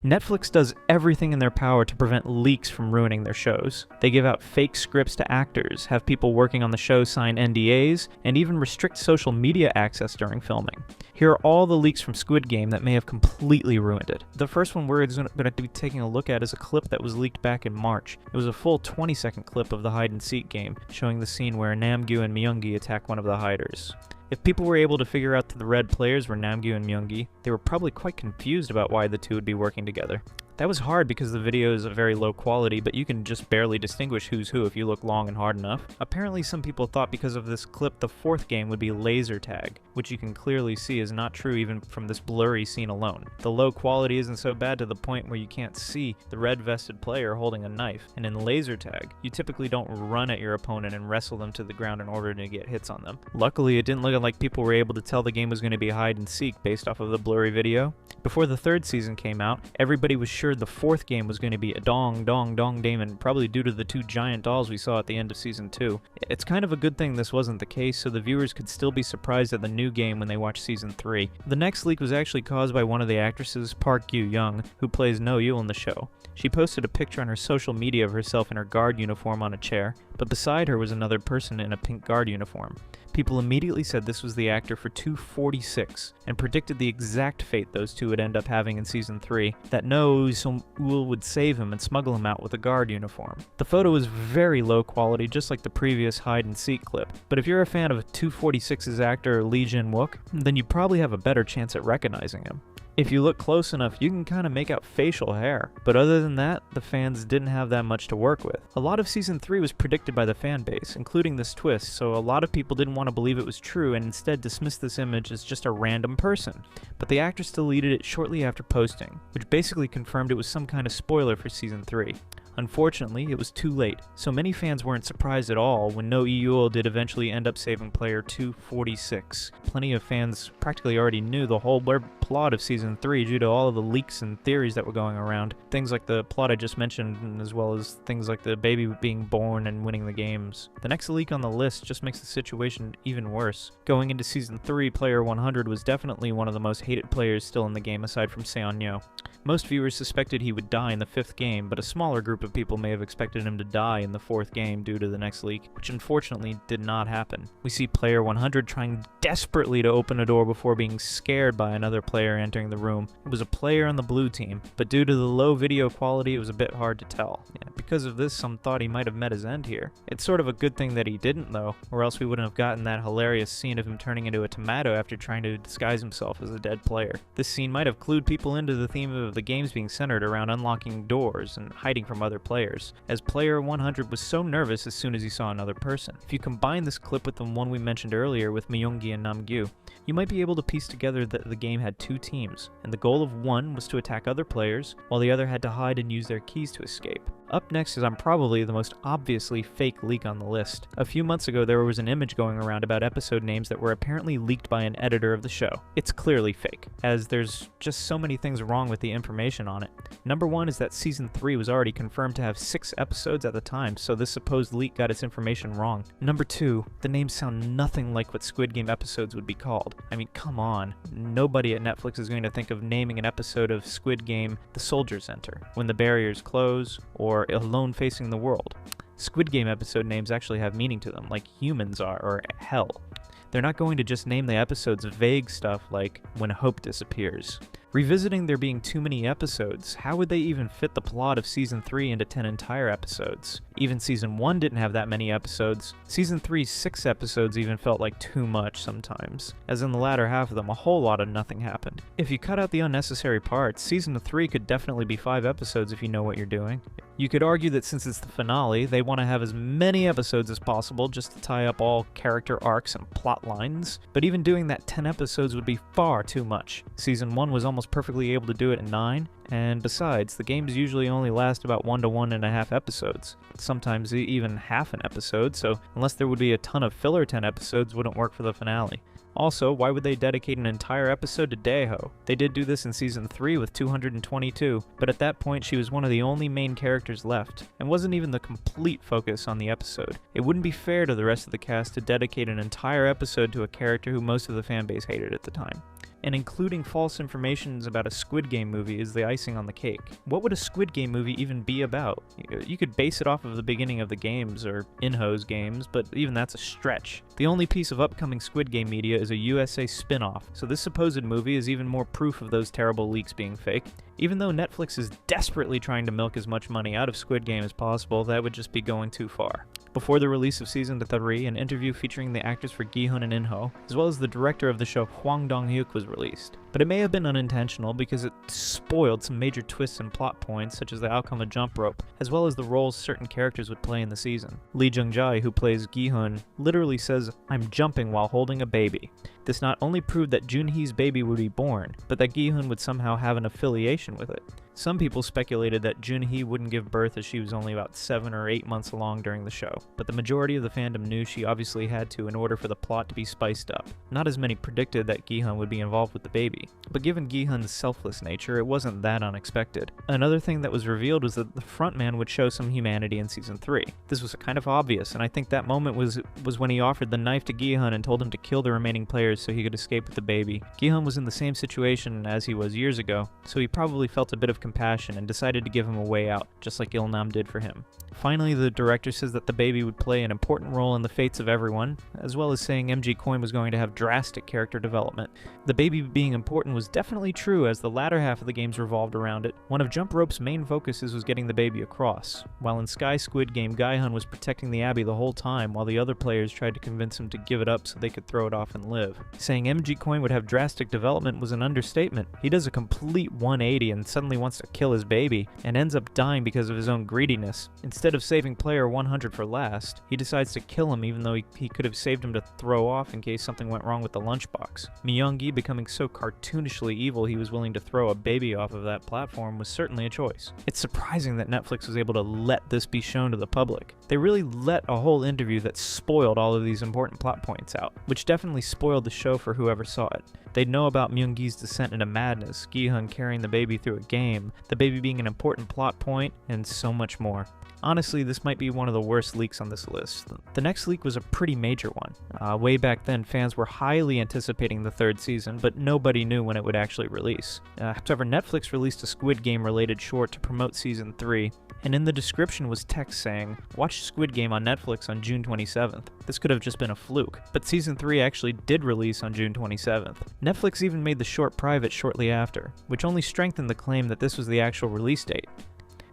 Netflix does everything in their power to prevent leaks from ruining their shows. They give out fake scripts to actors, have people working on the show sign NDAs, and even restrict social media access during filming. Here are all the leaks from Squid Game that may have completely ruined it. The first one we're going to be taking a look at is a clip that was leaked back in March. It was a full 20-second clip of the hide-and-seek game, showing the scene where Namgyu and Myungi attack one of the hiders. If people were able to figure out that the red players were Namgyu and Myungi, they were probably quite confused about why the two would be working together. That was hard because the video is of very low quality, but you can just barely distinguish who's who if you look long and hard enough. Apparently some people thought because of this clip the fourth game would be laser tag, which you can clearly see is not true even from this blurry scene alone. The low quality isn't so bad to the point where you can't see the red vested player holding a knife, and in laser tag, you typically don't run at your opponent and wrestle them to the ground in order to get hits on them. Luckily, it didn't look like people were able to tell the game was going to be hide and seek based off of the blurry video. Before the third season came out, everybody was sure the fourth game was going to be a dong Damon, probably due to the two giant dolls we saw at the end of season 2. It's kind of a good thing this wasn't the case, so the viewers could still be surprised at the new game when they watch season 3. The next leak was actually caused by one of the actresses, Park Gyu-young, who plays No Yul in the show. She posted a picture on her social media of herself in her guard uniform on a chair, but beside her was another person in a pink guard uniform. People immediately said this was the actor for 246, and predicted the exact fate those two would end up having in season 3, that No Yul would save him and smuggle him out with a guard uniform. The photo is very low quality, just like the previous hide-and-seek clip, but if you're a fan of 246's actor Lee Jin-wook, then you probably have a better chance at recognizing him. If you look close enough, you can kind of make out facial hair, but other than that, the fans didn't have that much to work with. A lot of season 3 was predicted by the fan base, including this twist, so a lot of people didn't want to believe it was true and instead dismissed this image as just a random person. But the actress deleted it shortly after posting, which basically confirmed it was some kind of spoiler for season 3. Unfortunately, it was too late, so many fans weren't surprised at all when No Yul did eventually end up saving player 246. Plenty of fans practically already knew the whole plot of season 3 due to all of the leaks and theories that were going around. Things like the plot I just mentioned, as well as things like the baby being born and winning the games. The next leak on the list just makes the situation even worse. Going into season 3, player 100 was definitely one of the most hated players still in the game aside from Seon-yo. Most viewers suspected he would die in the 5th game, but a smaller group of people may have expected him to die in the 4th game due to the next leak, which unfortunately did not happen. We see player 100 trying desperately to open a door before being scared by another player entering the room. It was a player on the blue team, but due to the low video quality it was a bit hard to tell. Because of this, some thought he might have met his end here. It's sort of a good thing that he didn't though, or else we wouldn't have gotten that hilarious scene of him turning into a tomato after trying to disguise himself as a dead player. This scene might have clued people into the theme of the games being centered around unlocking doors and hiding from other players, as player 100 was so nervous as soon as he saw another person. If you combine this clip with the one we mentioned earlier with Myungi and Namgyu, you might be able to piece together that the game had two teams, and the goal of one was to attack other players, while the other had to hide and use their keys to escape. Up next is probably the most obviously fake leak on the list. A few months ago there was an image going around about episode names that were apparently leaked by an editor of the show. It's clearly fake, as there's just so many things wrong with the information on it. Number 1 is that season 3 was already confirmed to have 6 episodes at the time, so this supposed leak got its information wrong. Number 2, the names sound nothing like what Squid Game episodes would be called. I mean, come on. Nobody at Netflix is going to think of naming an episode of Squid Game The Soldiers Enter, When the Barriers Close, or Alone Facing the World. Squid Game episode names actually have meaning to them, like humans are, or hell. They're not going to just name the episodes vague stuff like When Hope Disappears. Revisiting there being too many episodes, how would they even fit the plot of Season 3 into 10 entire episodes? Even Season 1 didn't have that many episodes. Season 3's 6 episodes even felt like too much sometimes, as in the latter half of them a whole lot of nothing happened. If you cut out the unnecessary parts, Season 3 could definitely be 5 episodes if you know what you're doing. You could argue that since it's the finale, they want to have as many episodes as possible just to tie up all character arcs and plot lines, but even doing that 10 episodes would be far too much. Season 1 was almost perfectly able to do it in 9, and besides, the games usually only last about 1 to 1.5 episodes, sometimes even half an episode, so unless there would be a ton of filler 10 episodes wouldn't work for the finale. Also, why would they dedicate an entire episode to Daeho? They did do this in Season 3 with 222, but at that point she was one of the only main characters left, and wasn't even the complete focus on the episode. It wouldn't be fair to the rest of the cast to dedicate an entire episode to a character who most of the fanbase hated at the time. and including false information about a Squid Game movie is the icing on the cake. What would a Squid Game movie even be about? You could base it off of the beginning of the games, or in-house games, but even that's a stretch. The only piece of upcoming Squid Game media is a USA spin-off, so this supposed movie is even more proof of those terrible leaks being fake. Even though Netflix is desperately trying to milk as much money out of Squid Game as possible, that would just be going too far. Before the release of Season 3, an interview featuring the actors for Gi-hun and In-ho, as well as the director of the show Hwang Dong-hyuk, was released. But it may have been unintentional because it spoiled some major twists and plot points, such as the outcome of Jump Rope, as well as the roles certain characters would play in the season. Lee Jung-jae, who plays Gi-hun, literally says, "I'm jumping while holding a baby." This not only proved that Junhee's baby would be born, but that Gi-hun would somehow have an affiliation with it. Some people speculated that Junhee wouldn't give birth as she was only about 7 or 8 months along during the show, but the majority of the fandom knew she obviously had to in order for the plot to be spiced up. Not as many predicted that Gi-hun would be involved with the baby, but given Gi-hun's selfless nature, it wasn't that unexpected. Another thing that was revealed was that the frontman would show some humanity in Season 3. This was kind of obvious, and I think that moment was when he offered the knife to Gi-hun and told him to kill the remaining players so he could escape with the baby. Gi-hun was in the same situation as he was years ago, so he probably felt a bit of compassion and decided to give him a way out, just like Il-nam did for him. Finally, the director says that the baby would play an important role in the fates of everyone, as well as saying MG Coin was going to have drastic character development. The baby being important was definitely true, as the latter half of the games revolved around it. One of Jump Rope's main focuses was getting the baby across, while in Sky Squid Game, Gi-hun was protecting the Abbey the whole time, while the other players tried to convince him to give it up so they could throw it off and live. Saying MG Coin would have drastic development was an understatement. He does a complete 180 and suddenly wants to kill his baby, and ends up dying because of his own greediness. Instead of saving player 100 for last, he decides to kill him even though he could have saved him to throw off in case something went wrong with the lunchbox. Myung-gi becoming so cartoonishly evil he was willing to throw a baby off of that platform was certainly a choice. It's surprising that Netflix was able to let this be shown to the public. They really let a whole interview that spoiled all of these important plot points out, which definitely spoiled the show for whoever saw it. They'd know about Myung-gi's descent into madness, Gi-hun carrying the baby through a game, the baby being an important plot point, and so much more. Honestly, this might be one of the worst leaks on this list. The next leak was a pretty major one. Way back then, fans were highly anticipating the third season, but nobody knew when it would actually release. However, Netflix released a Squid Game-related short to promote Season 3, and in the description was text saying, "Watch Squid Game on Netflix on June 27th. This could have just been a fluke, but Season 3 actually did release on June 27th. Netflix even made the short private shortly after, which only strengthened the claim that this was the actual release date.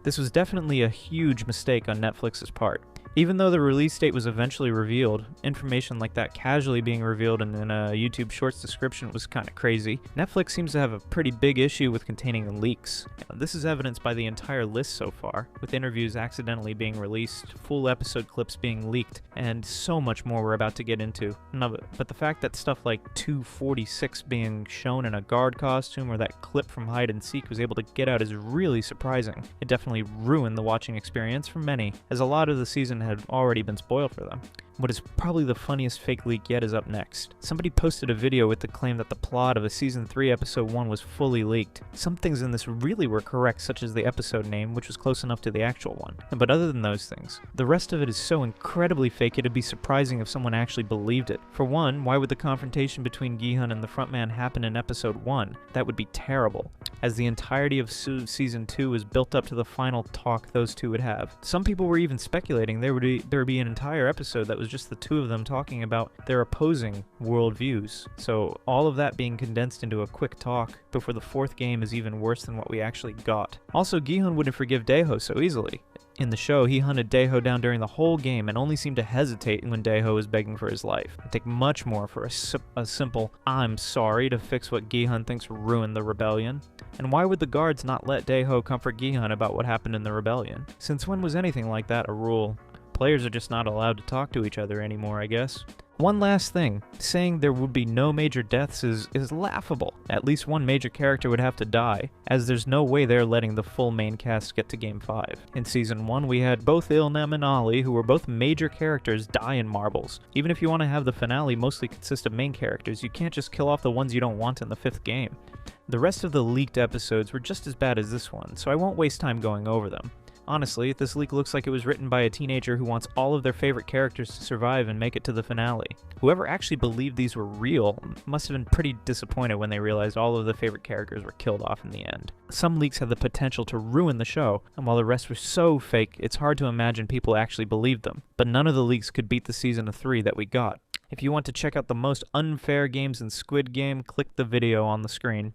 This was definitely a huge mistake on Netflix's part. Even though the release date was eventually revealed, information like that casually being revealed in a YouTube Shorts description was kind of crazy. Netflix seems to have a pretty big issue with containing leaks. This is evidenced by the entire list so far, with interviews accidentally being released, full episode clips being leaked, and so much more we're about to get into. But the fact that stuff like 246 being shown in a guard costume or that clip from Hide and Seek was able to get out is really surprising. It definitely ruined the watching experience for many, as a lot of the season had already been spoiled for them. What is probably the funniest fake leak yet is up next. Somebody posted a video with the claim that the plot of a Season 3 Episode 1 was fully leaked. Some things in this really were correct, such as the episode name, which was close enough to the actual one. But other than those things, the rest of it is so incredibly fake it'd be surprising if someone actually believed it. For one, why would the confrontation between Gi-hun and the frontman happen in Episode 1? That would be terrible, as the entirety of Season 2 was built up to the final talk those two would have. Some people were even speculating there would be an entire episode that was just the two of them talking about their opposing worldviews. So all of that being condensed into a quick talk before the fourth game is even worse than what we actually got. Also, Gi-hun wouldn't forgive Daeho so easily. In the show, he hunted Daeho down during the whole game and only seemed to hesitate when Daeho was begging for his life. It'd take much more for a simple "I'm sorry" to fix what Gi-hun thinks ruined the rebellion. And why would the guards not let Daeho comfort Gi-hun about what happened in the rebellion? Since when was anything like that a rule? Players are just not allowed to talk to each other anymore, I guess. One last thing, saying there would be no major deaths is laughable. At least one major character would have to die, as there's no way they're letting the full main cast get to Game 5. In Season 1, we had both Il-nam and Ali, who were both major characters, die in marbles. Even if you want to have the finale mostly consist of main characters, you can't just kill off the ones you don't want in the 5th game. The rest of the leaked episodes were just as bad as this one, so I won't waste time going over them. Honestly, this leak looks like it was written by a teenager who wants all of their favorite characters to survive and make it to the finale. Whoever actually believed these were real must have been pretty disappointed when they realized all of the favorite characters were killed off in the end. Some leaks had the potential to ruin the show, and while the rest were so fake, it's hard to imagine people actually believed them. But none of the leaks could beat the season of 3 that we got. If you want to check out the most unfair games in Squid Game, click the video on the screen.